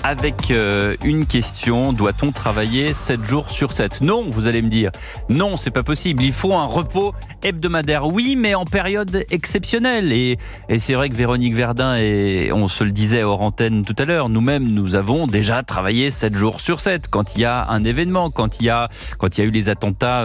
avec une question. Doit-on travailler 7 jours sur 7 ? Non, vous allez me dire. Non, c'est pas possible. Il faut un repos hebdomadaire. Oui, mais en période exceptionnelle. Et c'est vrai que Véronique Verdun, et on se le disait hors antenne tout à l'heure, nous-mêmes, nous avons déjà travaillé 7 jours sur 7. Quand il y a un événement, quand il y a eu les attentats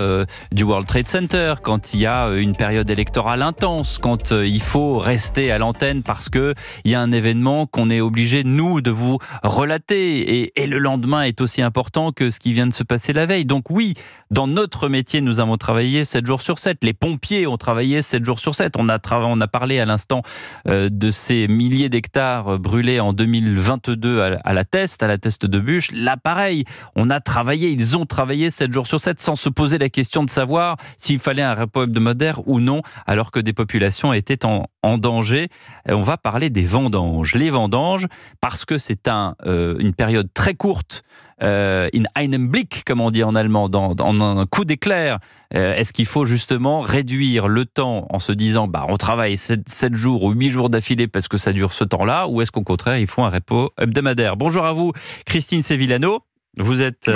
du World Trade Center, quand il y a une période électorale intense, quand il faut rester à l'antenne parce qu'il y a un événement qu'on est obligé, nous, de vous relater. Et le lendemain est aussi important que ce qui vient de se passer la veille. Donc oui, dans notre métier, nous avons travaillé 7 jours sur 7. Les pompiers ont travaillé 7 jours sur 7. On a parlé à l'instant de ces milliers d'hectares brûlés en 2022 à la Teste de Buch. Là, pareil, ils ont travaillé 7 jours sur 7 sans se poser la question de savoir s'il fallait un repos hebdomadaire ou non, alors que des populations étaient en danger. On va parler des vendanges. Les vendanges, parce que c'est une période très courte, in einem Blick, comme on dit en allemand, dans un coup d'éclair. Est-ce qu'il faut justement réduire le temps en se disant on travaille 7 jours ou 8 jours d'affilée parce que ça dure ce temps-là, ou est-ce qu'au contraire il faut un repos hebdomadaire ? Bonjour à vous, Christine Sevillano. Vous êtes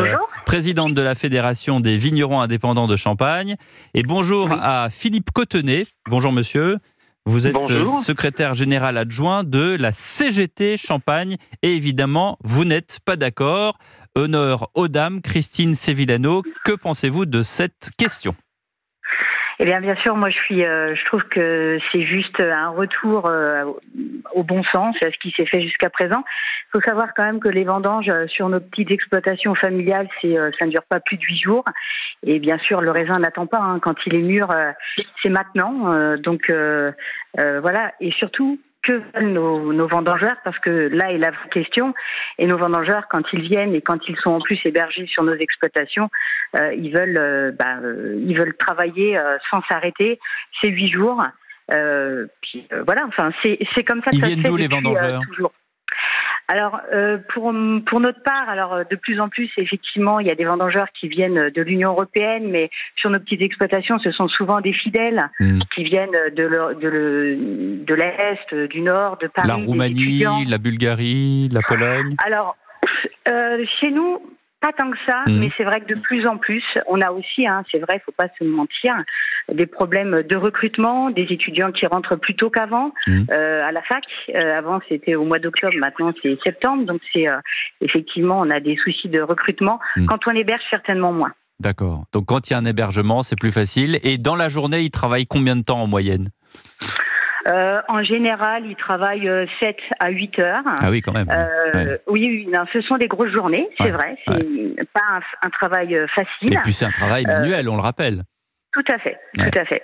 présidente de la Fédération des vignerons indépendants de Champagne. Et bonjour à Philippe Cottenet. Bonjour monsieur. Vous êtes secrétaire général adjoint de la CGT Champagne. Et évidemment, vous n'êtes pas d'accord. Honneur aux dames. Christine Sevillano, que pensez-vous de cette question ? Eh bien sûr, moi je trouve que c'est juste un retour au bon sens, à ce qui s'est fait jusqu'à présent. Il faut savoir quand même que les vendanges sur nos petites exploitations familiales, ça ne dure pas plus de 8 jours. Et bien sûr, le raisin n'attend pas. Quand il est mûr, c'est maintenant. Donc voilà. Et surtout, que veulent nos vendangeurs, parce que là est la question, et nos vendangeurs, quand ils viennent et quand ils sont en plus hébergés sur nos exploitations, ils veulent travailler sans s'arroter ces 8 jours. Voilà, enfin c'est comme ça que ils ça se viennent fait d'où, les depuis vendangeurs ? toujours. Alors, pour notre part, de plus en plus, effectivement, il y a des vendangeurs qui viennent de l'Union européenne, mais sur nos petites exploitations, ce sont souvent des fidèles qui viennent de l'Est, du Nord, de Paris. La Roumanie, la Bulgarie, la Pologne. Alors, chez nous, pas tant que ça, mais c'est vrai que de plus en plus, on a aussi, c'est vrai, il ne faut pas se mentir, des problèmes de recrutement, des étudiants qui rentrent plus tôt qu'avant à la fac. Avant, c'était au mois d'octobre, maintenant c'est septembre. Donc, effectivement, on a des soucis de recrutement. Quand on héberge, certainement moins. D'accord. Donc, quand il y a un hébergement, c'est plus facile. Et dans la journée, ils travaillent combien de temps en moyenne ? En général, ils travaillent 7 à 8 heures. Ah oui, quand même. Oui, non, ce sont des grosses journées, c'est vrai. C'est pas un travail facile. Et puis c'est un travail manuel, on le rappelle. Tout à fait, tout à fait.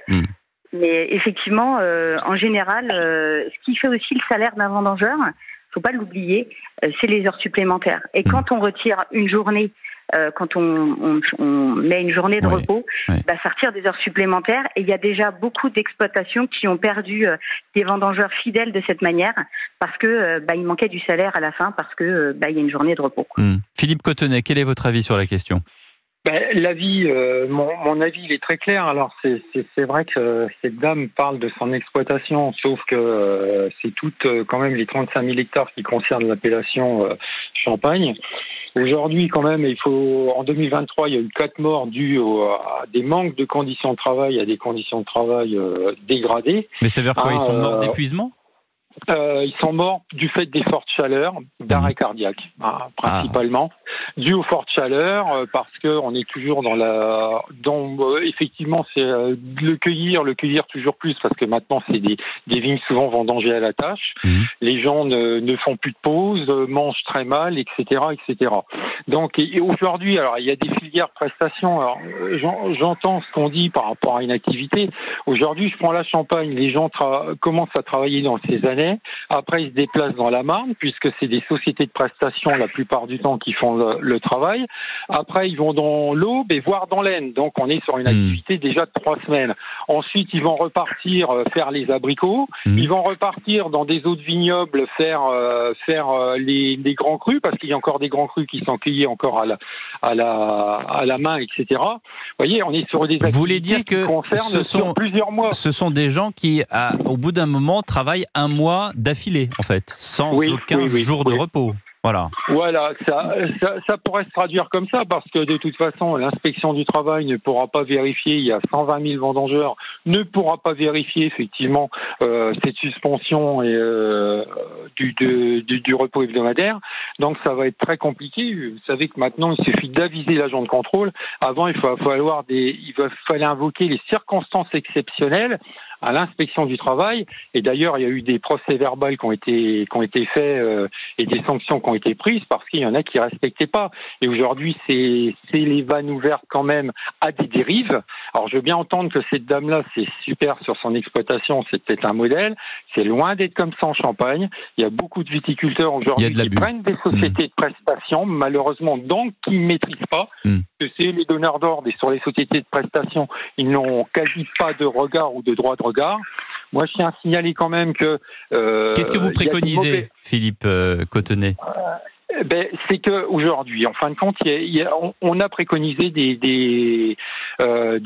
Mais effectivement, en général, ce qui fait aussi le salaire d'un vendangeur, faut pas l'oublier, c'est les heures supplémentaires. Et quand on retire une journée, quand on met une journée de repos, ça retire des heures supplémentaires. Et il y a déjà beaucoup d'exploitations qui ont perdu des vendangeurs fidèles de cette manière parce que il manquait du salaire à la fin parce que il y a une journée de repos. Philippe Cottenet, quel est votre avis sur la question ? L'avis, mon avis, il est très clair. Alors, c'est vrai que cette dame parle de son exploitation, sauf que c'est toutes quand même les 35 000 hectares qui concernent l'appellation Champagne. Aujourd'hui, quand même, en 2023, il y a eu 4 morts dues à des manques de conditions de travail, à des conditions de travail dégradées. Mais ça veut dire quoi ? Ils sont morts d'épuisement ? Ils sont morts du fait des fortes chaleurs, d'arrêt cardiaque, principalement. Dû aux fortes chaleurs, parce que on est toujours effectivement, c'est le cueillir toujours plus, parce que maintenant c'est des vignes souvent vendangées à la tâche. Les gens ne font plus de pause, mangent très mal, etc., etc. Donc, et aujourd'hui, alors il y a des filières prestations. Alors, j'entends ce qu'on dit par rapport à une activité. Aujourd'hui, je prends la Champagne, les gens commencent à travailler dans ces années. Après, ils se déplacent dans la Marne, puisque c'est des sociétés de prestations la plupart du temps qui font le travail. Après, ils vont dans l'Aube et voire dans l'Aisne. Donc, on est sur une activité déjà de 3 semaines. Ensuite, ils vont repartir faire les abricots. Ils vont repartir dans des autres vignobles faire les grands crus, parce qu'il y a encore des grands crus qui sont cueillis encore à la main, etc. Vous voyez, on est sur des activités. Vous voulez dire que sur plusieurs mois. Ce sont des gens qui, au bout d'un moment, travaillent un mois d'affilée, en fait, sans aucun jour de repos. Voilà. Voilà, ça pourrait se traduire comme ça, parce que de toute façon, l'inspection du travail ne pourra pas vérifier, il y a 120 000 vendangeurs, ne pourra pas vérifier effectivement cette suspension et, du repos hebdomadaire. Donc ça va être très compliqué. Vous savez que maintenant, il suffit d'aviser l'agent de contrôle. Avant, il fallait invoquer les circonstances exceptionnelles à l'inspection du travail. Et d'ailleurs, il y a eu des procès-verbaux qui ont été faits et des sanctions qui ont été prises parce qu'il y en a qui respectaient pas. Et aujourd'hui, c'est les vannes ouvertes quand même à des dérives. Alors, je veux bien entendre que cette dame-là, c'est super sur son exploitation, c'est peut-être un modèle. C'est loin d'être comme ça en Champagne. Il y a beaucoup de viticulteurs aujourd'hui qui prennent des sociétés de prestations, malheureusement, donc qui ne maîtrisent pas. Que c'est les donneurs d'ordre et sur les sociétés de prestations, ils n'ont quasi pas de regard ou de droit de regard. Moi, je tiens à signaler quand même que... Qu'est-ce que vous préconisez, Philippe Cottenet ? C'est qu'aujourd'hui, en fin de compte, on a préconisé des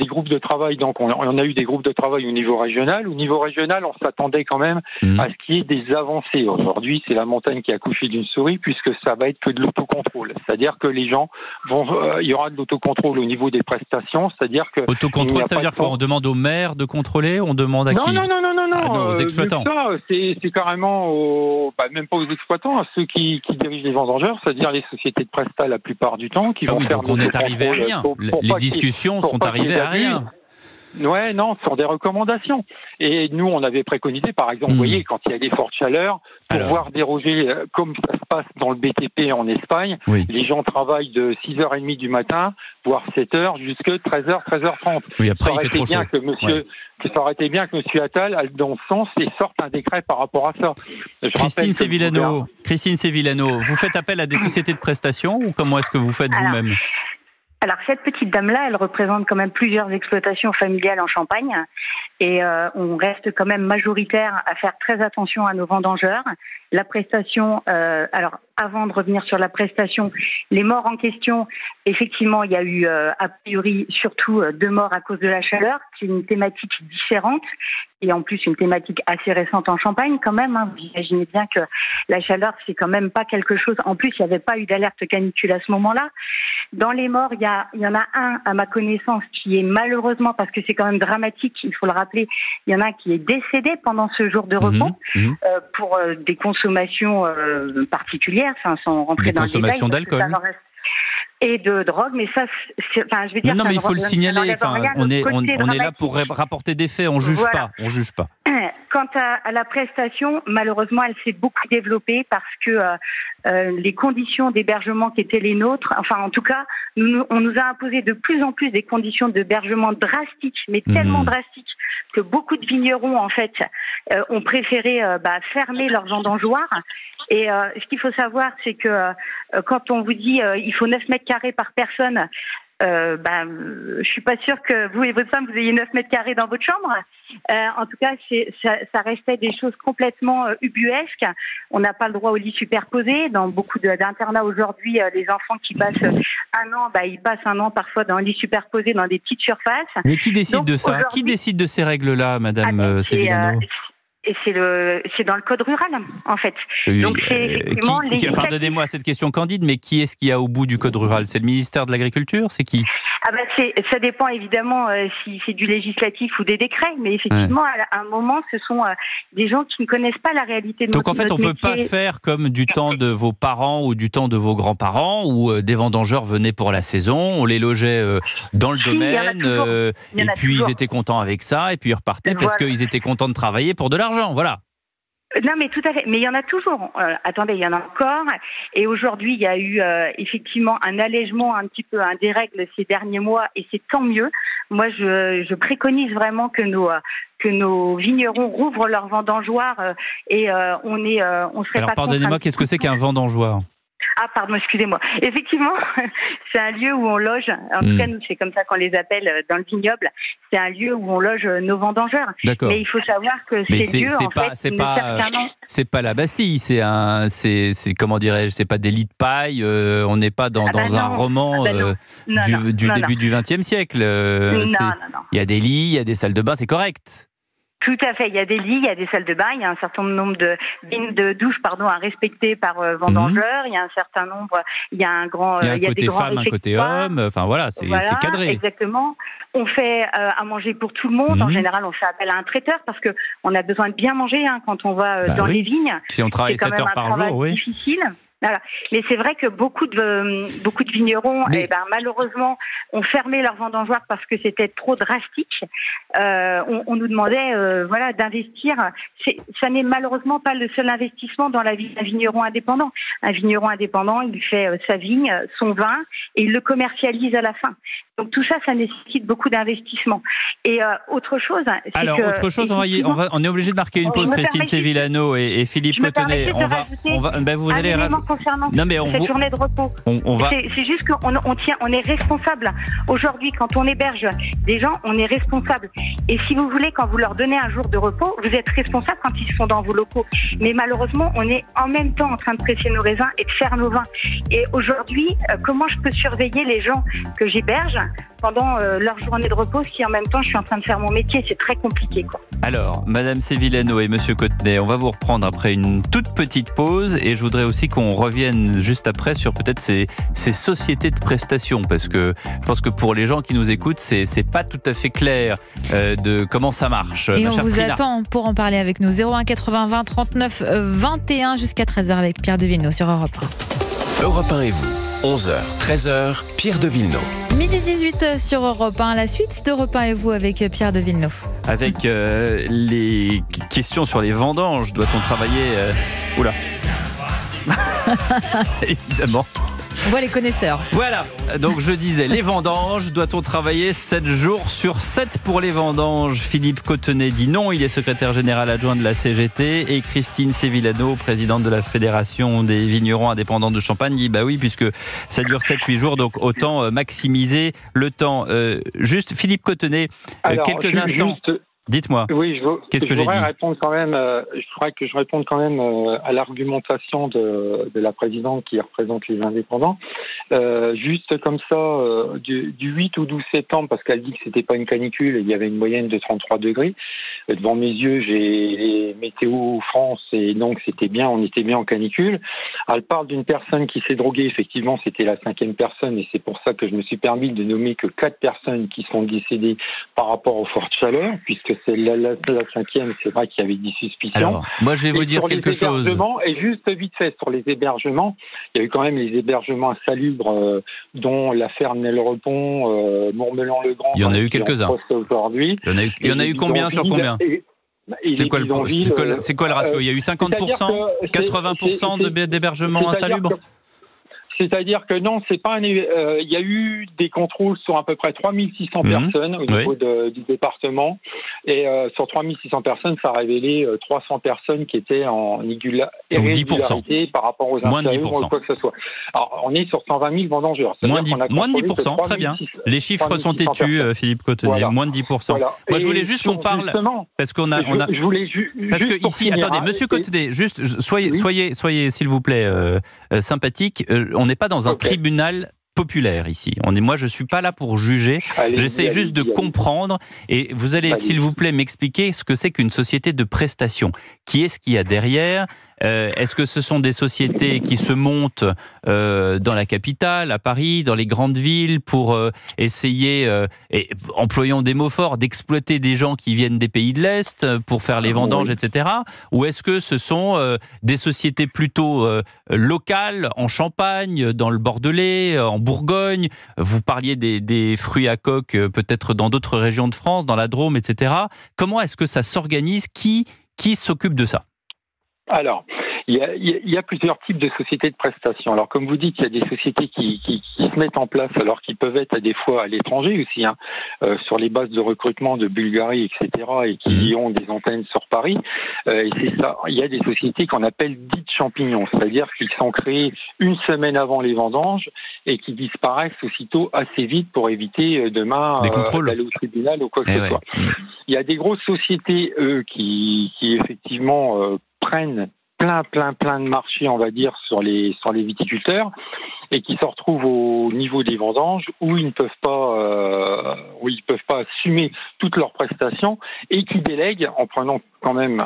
groupes de travail. Donc, on a eu des groupes de travail au niveau régional. Au niveau régional, on s'attendait quand même à ce qu'il y ait des avancées. Aujourd'hui, c'est la montagne qui a accouché d'une souris, puisque ça va être que de l'autocontrôle. C'est-à-dire que les gens il y aura de l'autocontrôle au niveau des prestations. C'est-à-dire que autocontrôle, ça veut dire quoi ? On demande aux maires de contrôler ? On demande à qui ? Non, aux exploitants. C'est carrément même pas aux exploitants, à ceux qui dirigent les vendangeurs, c'est-à-dire les sociétés de prestat la plupart du temps, qui vont faire... Donc on est arrivé à rien. Les discussions sont arrivées à rien. Ouais, non, ce sont des recommandations. Et nous, on avait préconisé, par exemple, vous voyez, quand il y a des fortes chaleurs, pour voir déroger, comme ça se passe dans le BTP en Espagne, les gens travaillent de 6h30 du matin, voire 7h, jusque 13h, 13h30. Oui, après, il fait trop chaud. Ça aurait été bien que M. Attal aille dans ce sens et sorte un décret par rapport à ça. Christine Sévillano, vous faites appel à des sociétés de prestations ou comment est-ce que vous faites vous-même ? Alors, cette petite dame-là, elle représente quand même plusieurs exploitations familiales en Champagne. Et on reste quand même majoritaire à faire très attention à nos vendangeurs. La prestation, alors avant de revenir sur la prestation, les morts en question, effectivement, il y a eu a priori surtout 2 morts à cause de la chaleur, qui est une thématique différente et en plus une thématique assez récente en Champagne quand même. Vous imaginez bien que la chaleur, c'est quand même pas quelque chose... En plus, il n'y avait pas eu d'alerte canicule à ce moment-là. Dans les morts, il y en a un, à ma connaissance, qui est malheureusement, parce que c'est quand même dramatique, il faut le rappeler, il y en a un qui est décédé pendant ce jour de repos pour des consommations particulières, sans rentrer dans les détails. Des consommations d'alcool et de drogue, mais ça, je veux dire... Non, mais il faut le signaler, on est là pour rapporter des faits, on juge pas. Quant à la prestation, malheureusement, elle s'est beaucoup développée parce que les conditions d'hébergement qui étaient les nôtres, enfin en tout cas, on nous a imposé de plus en plus des conditions d'hébergement drastiques, mais tellement drastiques que beaucoup de vignerons en fait ont préféré fermer leurs vendangeoires. Et ce qu'il faut savoir, c'est que quand on vous dit il faut 9 mètres carrés par personne, je suis pas sûre que vous et votre femme vous ayez 9 mètres carrés dans votre chambre. En tout cas, ça restait des choses complètement ubuesques. On n'a pas le droit au lit superposé. Dans beaucoup d'internats aujourd'hui, les enfants qui passent un an, ils passent un an parfois dans un lit superposé dans des petites surfaces. Mais qui décide de ça ? Qui décide de ces règles-là, Madame Sévillano ? Et c'est dans le code rural, en fait. Donc c'est effectivement pardonnez-moi cette question candide, mais qui est-ce qu'il y a au bout du code rural ? C'est le ministère de l'Agriculture ? C'est qui ? Ça dépend évidemment si c'est du législatif ou des décrets, mais effectivement, à un moment, ce sont des gens qui ne connaissent pas la réalité de notre métier. Donc en fait, on ne peut pas faire comme du temps de vos parents ou du temps de vos grands-parents, où des vendangeurs venaient pour la saison, on les logeait dans le domaine, et puis ils étaient contents avec ça, et puis ils repartaient parce qu'ils étaient contents de travailler pour de l'argent, voilà. Non, mais tout à fait. Mais il y en a toujours. Attendez, il y en a encore. Et aujourd'hui, il y a eu effectivement un allègement un petit peu des règles ces derniers mois, et c'est tant mieux. Moi, je préconise vraiment que nos vignerons rouvrent leurs vendangeoires et on serait Alors, pas... pardonnez-moi, qu'est-ce que c'est qu'un vendangeoire ? Ah, pardon, excusez-moi. Effectivement, c'est un lieu où on loge, en tout cas, nous, c'est comme ça qu'on les appelle dans le vignoble, c'est un lieu où on loge nos vendangeurs. D'accord. Mais il faut savoir que ces lieux, c'est pas la Bastille, c'est comment dirais-je, c'est pas des lits de paille, on n'est pas dans un roman du début du XXe siècle. Non. Il y a des lits, il y a des salles de bain, c'est correct. Tout à fait. Il y a des lits, il y a des salles de bain, il y a un certain nombre de douches à respecter par vendangeur. Il y a un certain nombre, il y a un côté femme, un côté homme. Enfin voilà, c'est cadré. Exactement. On fait à manger pour tout le monde. En général, on fait appel à un traiteur parce que on a besoin de bien manger quand on va dans les vignes. Si on travaille 7 heures par jour, oui. C'est difficile. Voilà. Mais c'est vrai que beaucoup de vignerons, malheureusement, ont fermé leurs vendangeoires parce que c'était trop drastique. On nous demandait, d'investir. Ça n'est malheureusement pas le seul investissement dans la vie d'un vigneron indépendant. Un vigneron indépendant, il fait sa vigne, son vin, et il le commercialise à la fin. Donc tout ça, ça nécessite beaucoup d'investissement. Et autre chose, on est obligé de marquer une pause, Christine Sévillano et Philippe Cottenet. Vous allez concernant cette journée de repos. C'est juste qu'on est responsable. Aujourd'hui, quand on héberge des gens, on est responsable. Et si vous voulez, quand vous leur donnez un jour de repos, vous êtes responsable quand ils sont dans vos locaux. Mais malheureusement, on est en même temps en train de presser nos raisins et de faire nos vins. Et aujourd'hui, comment je peux surveiller les gens que j'héberge pendant leur journée de repos si en même temps je suis en train de faire mon métier? C'est très compliqué, quoi. Alors, Madame Sévillano et Monsieur Cottenet, on va vous reprendre après une toute petite pause et je voudrais aussi qu'on revienne juste après sur peut-être ces sociétés de prestations, parce que je pense que pour les gens qui nous écoutent, c'est pas tout à fait clair de comment ça marche. Et on vous attend pour en parler avec nous. 01 80 20 39 21 jusqu'à 13h avec Pierre de Villeneuve sur Europe 1. Europe 1 et vous, 11h, 13h, Pierre de Villeneuve. Midi 18 sur Europe 1, la suite d'Europe 1 et vous avec Pierre de Villeneuve. Avec les questions sur les vendanges, doit-on travailler... Oula évidemment. On voit les connaisseurs. Voilà, donc je disais, les vendanges, doit-on travailler 7 jours sur 7 pour les vendanges? Philippe Cottenet dit non, il est secrétaire général adjoint de la CGT, et Christine Sévillano, présidente de la Fédération des vignerons indépendants de Champagne, dit bah oui, puisque ça dure 7-8 jours, donc autant maximiser le temps. Juste, Philippe Cottenet, quelques instants. Dites-moi. Oui, qu'est-ce que j'ai dit? Je voudrais que je réponde quand même à l'argumentation de la présidente qui représente les indépendants. Juste comme ça, du 8 au 12 septembre, parce qu'elle dit que c'était pas une canicule, il y avait une moyenne de 33 degrés. Devant mes yeux, j'ai les Météo France, et donc c'était bien, on était bien en canicule. Elle parle d'une personne qui s'est droguée, effectivement, c'était la 5e personne, et c'est pour ça que je me suis permis de nommer que 4 personnes qui sont décédées par rapport aux fortes chaleurs, puisque c'est la 5e, c'est vrai qu'il y avait des suspicions. Alors, moi je vais vous dire quelque chose. Et juste vite fait, sur les hébergements, il y a eu quand même les hébergements insalubres, dont la ferme Nel-Repont, Mourmelan-le-Grand. Il y en a eu quelques-uns. Aujourd'hui. Il y en a eu combien sur combien? C'est quoi le ratio? Il y a eu 50%, 80% d'hébergements insalubres? C'est-à-dire que non, c'est pas il y a eu des contrôles sur à peu près 3600 personnes au niveau du département, et sur 3600 personnes, ça a révélé 300 personnes qui étaient en irrégularité par rapport aux insalubres ou quoi que ce soit. Alors, on est sur 120 000 vendangeurs. Moins de 10%, très bien. Les chiffres sont têtus, Philippe Cottenet, voilà. Moins de 10%. Voilà. Moi, je voulais juste qu'on parle, parce qu'on a... Parce que ici, attendez, Monsieur Cottenet, juste, soyez s'il vous plaît, sympathique. On n'est pas dans un tribunal populaire ici. Moi, je suis pas là pour juger. J'essaie juste de comprendre. Et vous allez, s'il vous plaît, m'expliquer ce que c'est qu'une société de prestation. Qui est-ce qu'il y a derrière ? Est-ce que ce sont des sociétés qui se montent dans la capitale, à Paris, dans les grandes villes, pour essayer, employant des mots forts, d'exploiter des gens qui viennent des pays de l'Est pour faire les vendanges, etc. Ou est-ce que ce sont des sociétés plutôt locales, en Champagne, dans le Bordelais, en Bourgogne? Vous parliez des fruits à coque, peut-être dans d'autres régions de France, dans la Drôme, etc. Comment est-ce que ça s'organise? Qui s'occupe de ça? Alors, il y a plusieurs types de sociétés de prestations. Alors, comme vous dites, il y a des sociétés qui se mettent en place, alors qui peuvent être des fois à l'étranger aussi, sur les bases de recrutement de Bulgarie, etc., et qui ont des antennes sur Paris. Et c'est ça. Il y a des sociétés qu'on appelle dites champignons, c'est-à-dire qu'ils sont créés une semaine avant les vendanges et qui disparaissent aussitôt assez vite pour éviter demain d'aller au tribunal ou quoi que ce soit. Il y a des grosses sociétés, qui effectivement prennent plein de marchés, on va dire, sur les viticulteurs, et qui se retrouvent au niveau des vendanges où ils ne peuvent pas assumer toutes leurs prestations, et qui délèguent, en prenant quand même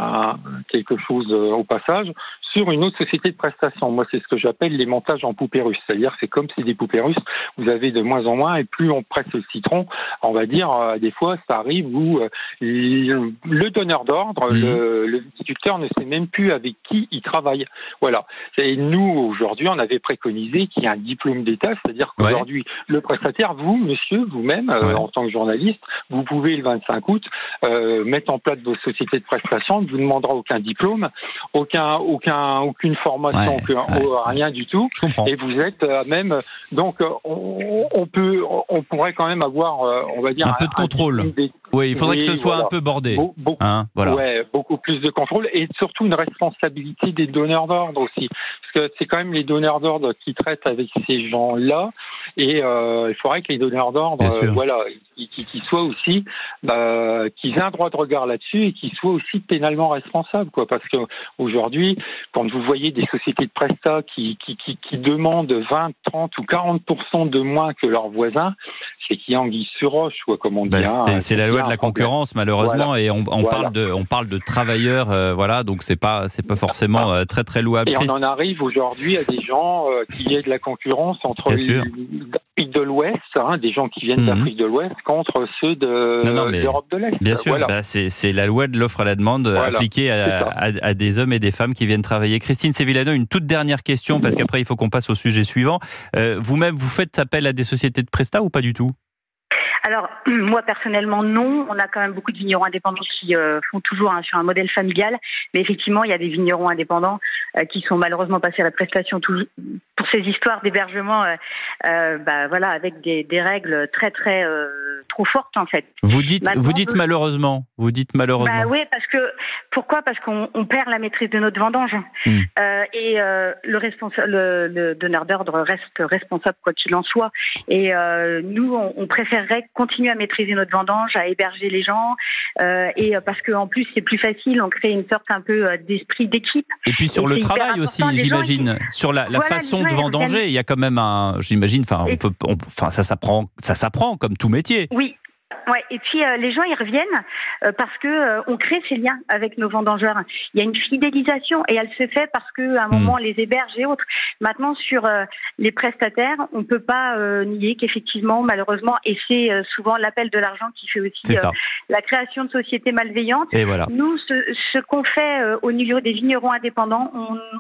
quelque chose au passage, sur une autre société de prestations. Moi, c'est ce que j'appelle les montages en poupées russes. C'est-à-dire que c'est comme si des poupées russes, vous avez de moins en moins, et plus on presse le citron, on va dire, des fois, ça arrive où le donneur d'ordre, le viticulteur ne sait même plus avec qui il travaille. Voilà. Et nous, aujourd'hui, on avait préconisé qu'il y ait un diplôme d'État, c'est-à-dire qu'aujourd'hui, le prestataire, vous, monsieur, vous-même, en tant que journaliste, vous pouvez, le 25 août, mettre en place vos sociétés de prestations, ne vous demandera aucun diplôme, aucune formation, rien du tout. Et vous êtes même, donc on pourrait quand même avoir, on va dire, un peu de contrôle. Oui, il faudrait que ce soit un peu bordé. Beaucoup plus de contrôle, et surtout une responsabilité des donneurs d'ordre aussi, parce que c'est quand même les donneurs d'ordre qui traitent avec ces gens-là, et il faudrait que les donneurs d'ordre, qui soient aussi, qu'ils aient un droit de regard là-dessus, et qu'ils soient aussi pénalement responsables, quoi. Parce que aujourd'hui, quand vous voyez des sociétés de prestat qui demandent 20, 30 ou 40% de moins que leurs voisins, c'est qu'il y a anguille sur roche, quoi, comme on dit. C'est la loi de la concurrence, malheureusement, et on parle de travailleurs, donc c'est pas forcément très très louable. Et on en arrive aujourd'hui à des gens qui aient de la concurrence entre l'Afrique de l'Ouest, des gens qui viennent d'Afrique de l'Ouest, contre ceux d'Europe de l'Est. Bien sûr, c'est la loi de l'offre à la demande appliquée à des hommes et des femmes qui viennent travailler. Christine Sevillano, une toute dernière question, parce qu'après il faut qu'on passe au sujet suivant. Vous-même, vous faites appel à des sociétés de prestat ou pas du tout ? Alors, moi, personnellement, non. On a quand même beaucoup de vignerons indépendants qui font toujours sur un modèle familial. Mais effectivement, il y a des vignerons indépendants qui sont malheureusement passés à la prestation pour ces histoires d'hébergement, avec des règles très, très trop fortes, en fait. Vous dites malheureusement. Vous dites malheureusement. Oui, pourquoi ? Parce qu'on perd la maîtrise de notre vendange. Et le donneur d'ordre reste responsable quoi qu'il en soit. Et nous, on préférerait continuer à maîtriser notre vendange, à héberger les gens, et parce qu'en plus c'est plus facile, on crée une sorte un peu d'esprit d'équipe. Et puis sur le travail aussi, j'imagine, sur la façon de vendanger, il y a quand même ça s'apprend comme tout métier. Oui. Ouais, et puis les gens ils reviennent parce que on crée ces liens avec nos vendangeurs. Il y a une fidélisation, et elle se fait parce que à un moment on les héberge et autres. Maintenant sur les prestataires, on peut pas nier qu'effectivement malheureusement, et c'est souvent l'appel de l'argent qui fait aussi la création de sociétés malveillantes. Et voilà. Nous, ce qu'on fait au niveau des vignerons indépendants,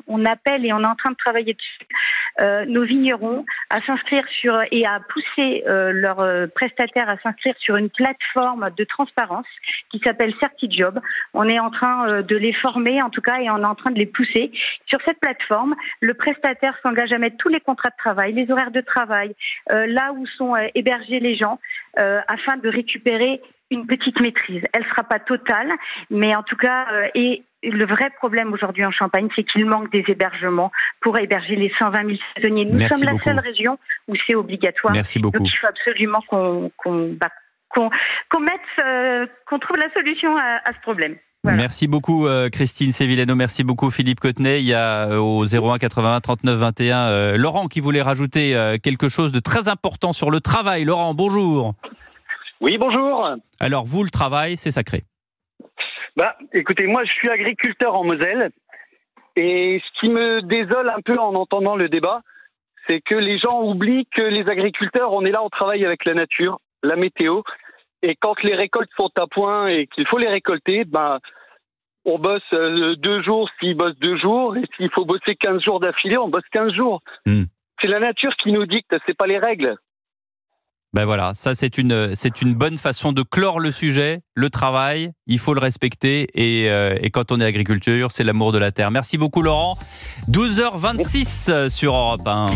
on appelle, et on est en train de travailler dessus, nos vignerons à s'inscrire et à pousser leurs prestataires à s'inscrire sur une plateforme de transparence qui s'appelle CertiJob. On est en train de les former, en tout cas, et on est en train de les pousser. Sur cette plateforme, le prestataire s'engage à mettre tous les contrats de travail, les horaires de travail, là où sont hébergés les gens, afin de récupérer une petite maîtrise. Elle ne sera pas totale, mais en tout cas, et le vrai problème aujourd'hui en Champagne, c'est qu'il manque des hébergements pour héberger les 120 000 saisonniers. Nous sommes la seule région où c'est obligatoire. Merci beaucoup. Donc il faut absolument qu'on trouve la solution à ce problème. Voilà. Merci beaucoup Christine Sevillano, merci beaucoup Philippe Cottenet. Il y a au 01 80 39 21 Laurent qui voulait rajouter quelque chose de très important sur le travail. Laurent, bonjour. Oui, bonjour. Alors vous, le travail, c'est sacré. Écoutez, moi je suis agriculteur en Moselle, et ce qui me désole un peu en entendant le débat, c'est que les gens oublient que les agriculteurs, on est là, on travaille avec la nature, la météo, et quand les récoltes sont à point et qu'il faut les récolter, on bosse 2 jours s'ils bossent 2 jours, et s'il faut bosser 15 jours d'affilée, on bosse 15 jours. C'est la nature qui nous dicte, c'est pas les règles. Voilà, ça c'est une bonne façon de clore le sujet. Le travail, il faut le respecter, et quand on est agriculteur, c'est l'amour de la terre. Merci beaucoup Laurent. 12h26 sur Europe 1.